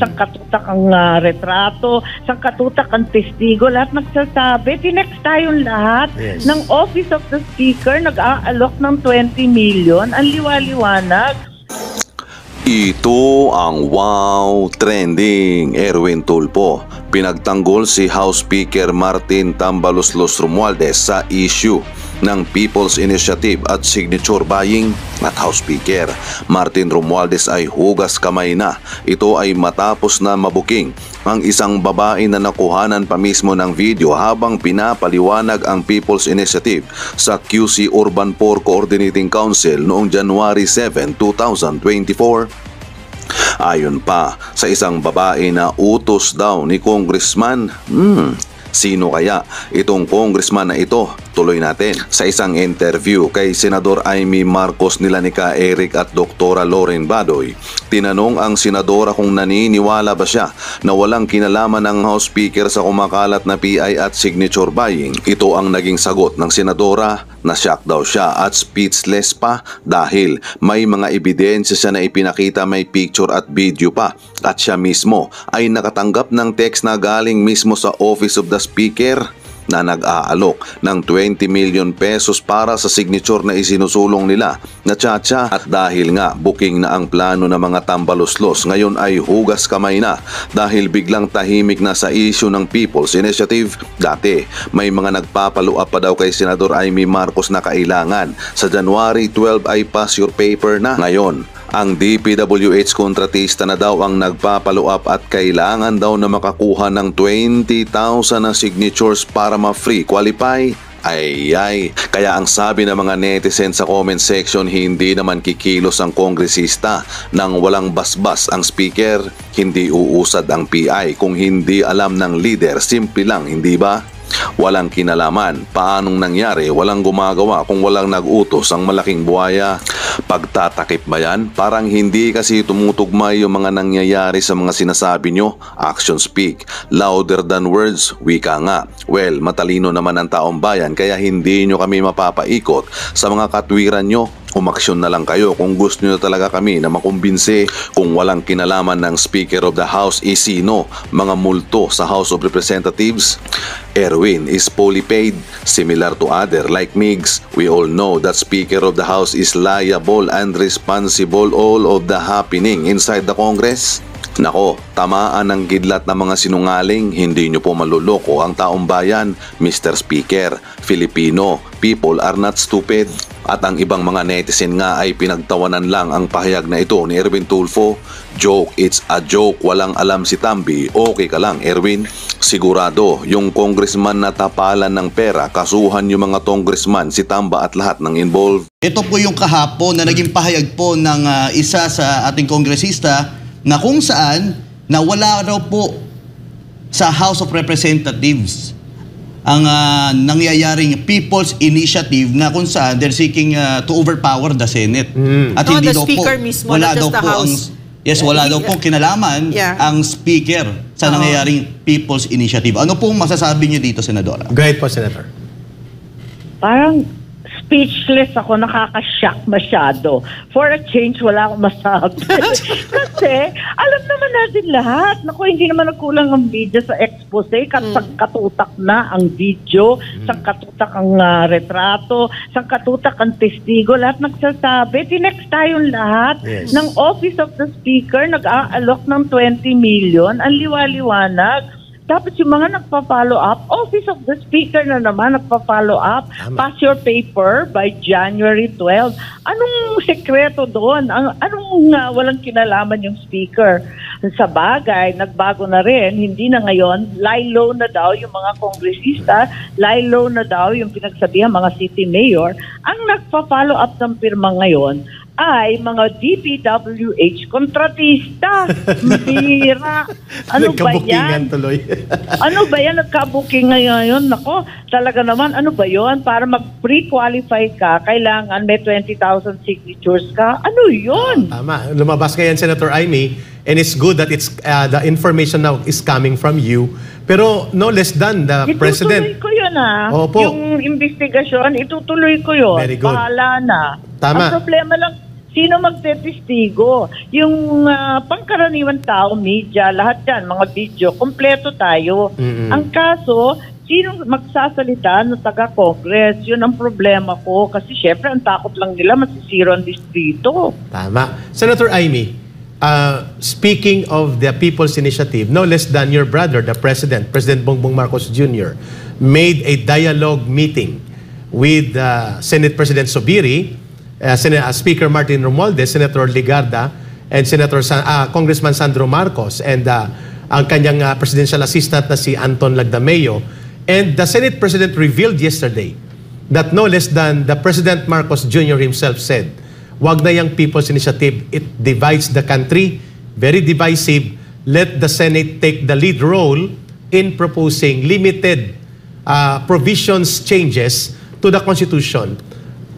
sangkatutak ang retrato, sangkatutak ang testigo, lahat nagsasabi. Tinext tayong lahat ng Office of the Speaker, nag-aalok ng 20 million, ang liwaliwanag. Ito ang wow trending. Erwin Tulfo, pinagtanggol si House Speaker Martin Tambaloslos Romualdez sa issue ng People's Initiative at signature buying at House Speaker Martin Romualdez ay hugas kamay na. Ito ay matapos na mabuking ang isang babae na nakuhanan pa mismo ng video habang pinapaliwanag ang People's Initiative sa QC Urban 4 Coordinating Council noong January 7, 2024. Ayon pa sa isang babae na utos daw ni Congressman, sino kaya itong congressman na ito? Tuloy natin. Sa isang interview kay Senador Amy Marcos Nilanica Eric at Dr. Loren Badoy, tinanong ang senadora kung naniniwala ba siya na walang kinalaman ng House Speaker sa kumakalat na PI at signature buying. Ito ang naging sagot ng senadora. Na-shock daw siya at speechless pa dahil may mga ebidensya siya na ipinakita, may picture at video pa, at siya mismo ay nakatanggap ng text na galing mismo sa Office of the Speaker na nag-aalok ng 20 million pesos para sa signature na isinusulong nila na tsa-tsa. At dahil nga booking na ang plano ng mga tambaloslos, ngayon ay hugas kamay na dahil biglang tahimik na sa issue ng People's Initiative. Dati may mga nagpapalo up pa daw kay Senador Amy Marcos na kailangan sa January 12 ay pass your paper na. Ngayon ang DPWH kontratista na daw ang nagpapalo up at kailangan daw na makakuha ng 20,000 na signatures para ma-free qualify. Ay. Kaya ang sabi ng mga netizen sa comment section, hindi naman kikilos ang kongresista nang walang basbas ang speaker. Hindi uusad ang PI kung hindi alam ng leader. Simple lang, hindi ba? Walang kinalaman. Paanong nangyari? Walang gumagawa kung walang nag-utos ang malaking buhaya. Pagtatakip ba yan? Parang hindi kasi tumutugma yung mga nangyayari sa mga sinasabi nyo. Actions speak louder than words. Wika nga. Well, matalino naman ang taong bayan kaya hindi nyo kami mapapaikot sa mga katwiran nyo. Umaksyon na lang kayo kung gusto nyo talaga kami na makumbinse. Kung walang kinalaman ng Speaker of the House is sino? Mga multo sa House of Representatives? Erwin is fully paid, similar to other like Migs. We all know that Speaker of the House is liable and responsible all of the happening inside the Congress. Nako, tamaan ng gidlat ng mga sinungaling, hindi nyo po maluloko ang taong bayan. Mr. Speaker, Filipino people are not stupid. At ang ibang mga netizen nga ay pinagtawanan lang ang pahayag na ito ni Erwin Tulfo. Joke, it's a joke, walang alam si Tambi. Okay ka lang, Erwin. Sigurado, yung congressman na tapalan ng pera, kasuhan yung mga congressman, si Tamba at lahat ng involved. Ito po yung kahapon na naging pahayag po ng isa sa ating kongresista na kung saan nawala raw po sa House of Representatives ang nangyayaring People's Initiative na kung saan they're seeking to overpower the Senate. At hindi daw po, mismo, wala daw po ang, wala daw po kinalaman ang Speaker sa nangyayaring People's Initiative. Ano pong masasabi niyo dito, Senadora? Go ahead po, Senator. Parang speechless ako, nakaka-shock masyado. For a change, wala akong masabi. Kasi, alam naman natin lahat. Naku, hindi naman nagkulang ang video sa expose. Katutak na ang video, sangkatutak ang retrato, sangkatutak ang testigo, lahat nagsasabi. Tinext tayong lahat ng Office of the Speaker, nag-aalok ng 20 million, ang liwaliwanag. Tapos yung mga nagpa-follow up, Office of the Speaker na naman nagpa-follow up, pass your paper by January 12. Anong sekreto doon? Anong walang kinalaman yung Speaker? Sa bagay, nagbago na rin, hindi na ngayon, lie low na daw yung mga kongresista, lie low na daw yung pinagsabihan mga city mayor. Ang nagpa-follow up ng pirma ngayon ay mga DPWH kontratista. Bira. Ano ba yan? Tuloy. Ano ba yan? Nagka-booking ngayon. Nako, talaga naman, ano ba yon? Para mag-pre-qualify ka, kailangan may 20,000 signatures ka. Ano yun? Tama. Lumabas ka yan, Senator Amy. And it's good that it's the information now is coming from you. Pero no less than the President. Itutuloy ko yun Opo. Yung investigasyon, itutuloy ko yun. Very good. Bahala na. Tama. Ang problema lang, Sino magtetestigo? Yung pangkaraniwan tao, media, lahat yan, mga video, kompleto tayo. Ang kaso, sino magsasalita ng taga-Congress? Yun ang problema ko. Kasi syempre, ang takot lang nila masisiro ang distrito. Tama. Senator Amy, speaking of the People's Initiative, no less than your brother, the President Bongbong Marcos Jr., made a dialogue meeting with Senate President Zubiri, Speaker Martin Romualdez, Senator Ligarda, and Congressman Sandro Marcos, and ang kanyang presidential assistant na si Anton Lagdameo. And the Senate President revealed yesterday that no less than the President Marcos Jr. himself said, wag na yung People's Initiative, it divides the country, very divisive, let the Senate take the lead role in proposing limited provisions changes to the Constitution.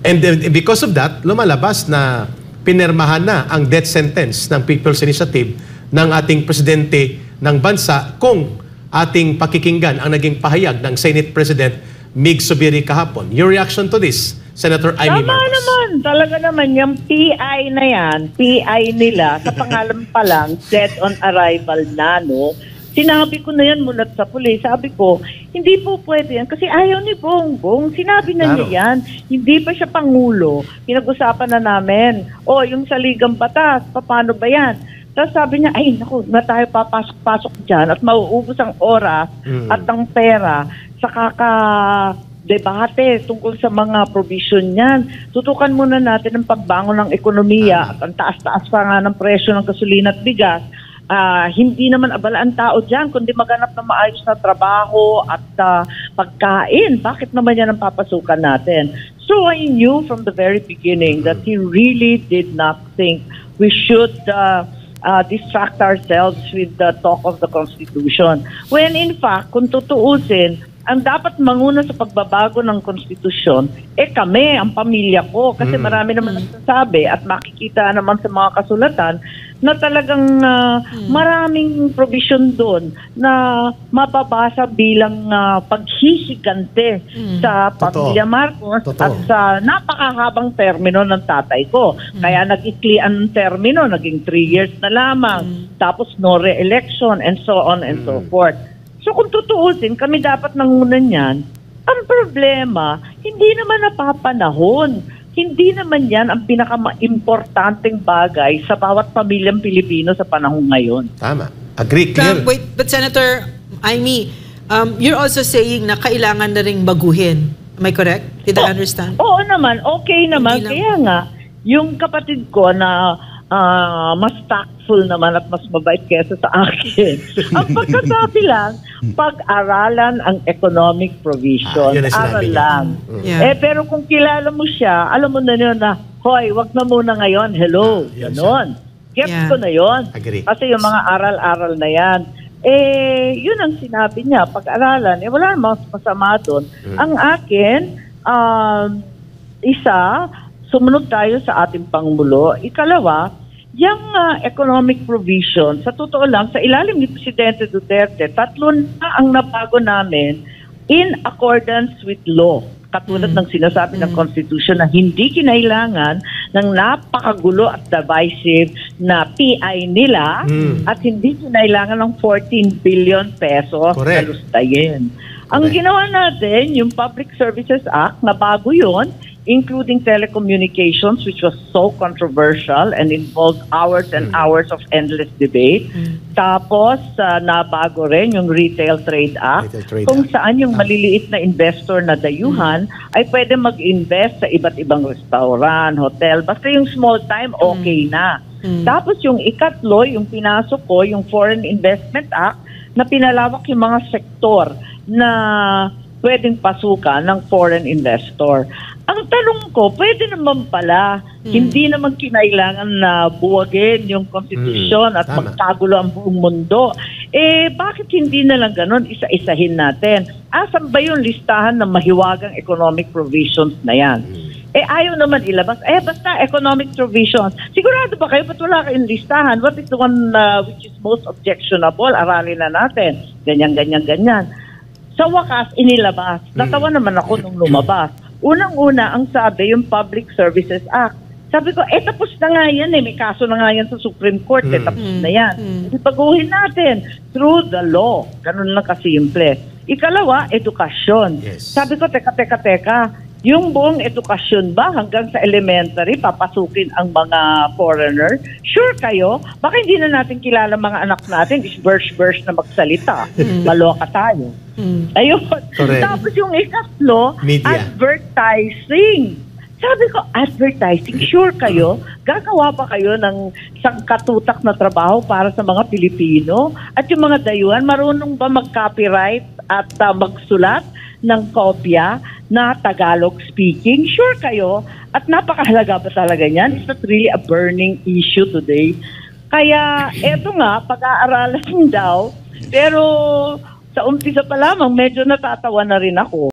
And because of that, lumalabas na pinirmahan na ang death sentence ng People's Initiative ng ating presidente ng bansa kung ating pakikinggan ang naging pahayag ng Senate President Mig Zubiri kahapon. Your reaction to this, Senator Amy Marcos? Tama naman. Talaga naman, yung PI na yan, PI nila, sa pangalan pa lang, dead on arrival na, no? Sinabi ko na yan mulat sa pulis. Sabi ko, hindi po pwede yan. Kasi ayaw ni Bongbong. Sinabi na niya yan. Hindi pa siya Pangulo. Pinag-usapan na namin. O, yung saligang batas, paano ba yan? Tapos sabi niya, ay, naku, na tayo papasok-pasok dyan at mauubos ang oras at ang pera sa debate tungkol sa mga provision niyan. Tutukan muna natin ang pagbangon ng ekonomiya at ang taas-taas pa nga ng presyo ng gasolina at bigas. Hindi naman abala ang tao dyan, kundi maganap na maayos na trabaho at pagkain. Bakit naman yan ang papasukan natin? So I knew from the very beginning that he really did not think we should distract ourselves with the talk of the Constitution. When in fact, kung tutuusin, ang dapat manguna sa pagbabago ng konstitusyon, kami, ang pamilya ko. Kasi marami naman nagsasabi at makikita naman sa mga kasulatan na talagang maraming provision doon na mababasa bilang paghisigante sa pamilya Marcos at sa napakahabang termino ng tatay ko. Kaya nag-iklian ng termino, naging 3 years na lamang, tapos no re-election and so on and so forth. So kung tutuusin, kami dapat nangunan yan. Ang problema, hindi naman napapanahon. Hindi naman yan ang pinaka-importanteng bagay sa bawat pamilyang Pilipino sa panahon ngayon. Tama. Agree, clear. Wait, but Senator Amy, you're also saying na kailangan na ring baguhin. Am I correct? Did I understand? Oo naman, okay naman. Kaya nga, yung kapatid ko na mas tactful naman at mas mabait kesa sa akin. Ang pagkasabi lang, pag-aralan ang economic provision. Aral lang. Yeah. Pero kung kilala mo siya, alam mo na yun na, hoy, wag na muna ngayon, hello, ganon. Gets ko na yun. Agree. Kasi yung mga aral-aral na yan, yun ang sinabi niya, pag-aralan, wala namang masama doon. Ang akin, sumunod tayo sa ating Pangulo. Ikalawa, yung economic provision, sa totoo lang, sa ilalim ni Presidente Duterte, 3 na ang nabago namin in accordance with law. Katulad ng sinasabi ng Constitution na hindi kinailangan ng napakagulo at divisive na PI nila at hindi kinailangan ng 14 billion pesos na lustayin. Ang ginawa natin, yung Public Services Act, na bago yun, including telecommunications, which was so controversial and involved hours and hours of endless debate. Tapos, nabago rin yung Retail Trade Act, kung saan yung maliliit na investor na dayuhan ay pwede mag-invest sa iba't ibang restaurant, hotel. Basta yung small time, okay na. Tapos yung ikatlo, yung pinasok ko, yung Foreign Investment Act, na pinalawak yung mga sektor na pwedeng pasukan ng foreign investor. Ang tanong ko, pwede naman pala, hindi naman kinailangan na buwagin yung konstitusyon at magkagulo ang buong mundo. Bakit hindi na lang ganun, isa-isahin natin? Asan ba yung listahan ng mahiwagang economic provisions na yan? Ayaw naman ilabas. Basta economic provisions. Sigurado ba kayo, ba't wala kayong listahan? What is the one which is most objectionable? Aralin na natin. Ganyan, ganyan, ganyan. Sa wakas, inilabas. Natawa naman ako nung lumabas. Unang-una, ang sabi, yung Public Services Act. Sabi ko, tapos na nga yan may kaso na nga yan sa Supreme Court, tapos na yan. Ipaguhin natin through the law. Ganun lang kasimple. Ikalawa, edukasyon. Yes. Sabi ko, teka, yung buong edukasyon ba hanggang sa elementary, papasukin ang mga foreigner? Sure kayo? Baka hindi na natin kilala mga anak natin, is verse na magsalita. Maloka tayo. Ayun. Correct. Tapos yung ikatlo, Media. advertising. Sabi ko, advertising, sure kayo? Gagawa pa kayo ng sangkatutak na trabaho para sa mga Pilipino? At yung mga dayuhan, marunong ba mag-copyright at magsulat ng kopya na Tagalog speaking? Sure kayo? At napakahalaga ba talaga niyan? It's not really a burning issue today. Kaya eto nga, pag-aaralan daw, pero sa umpisa pa lamang, medyo natatawa na rin ako.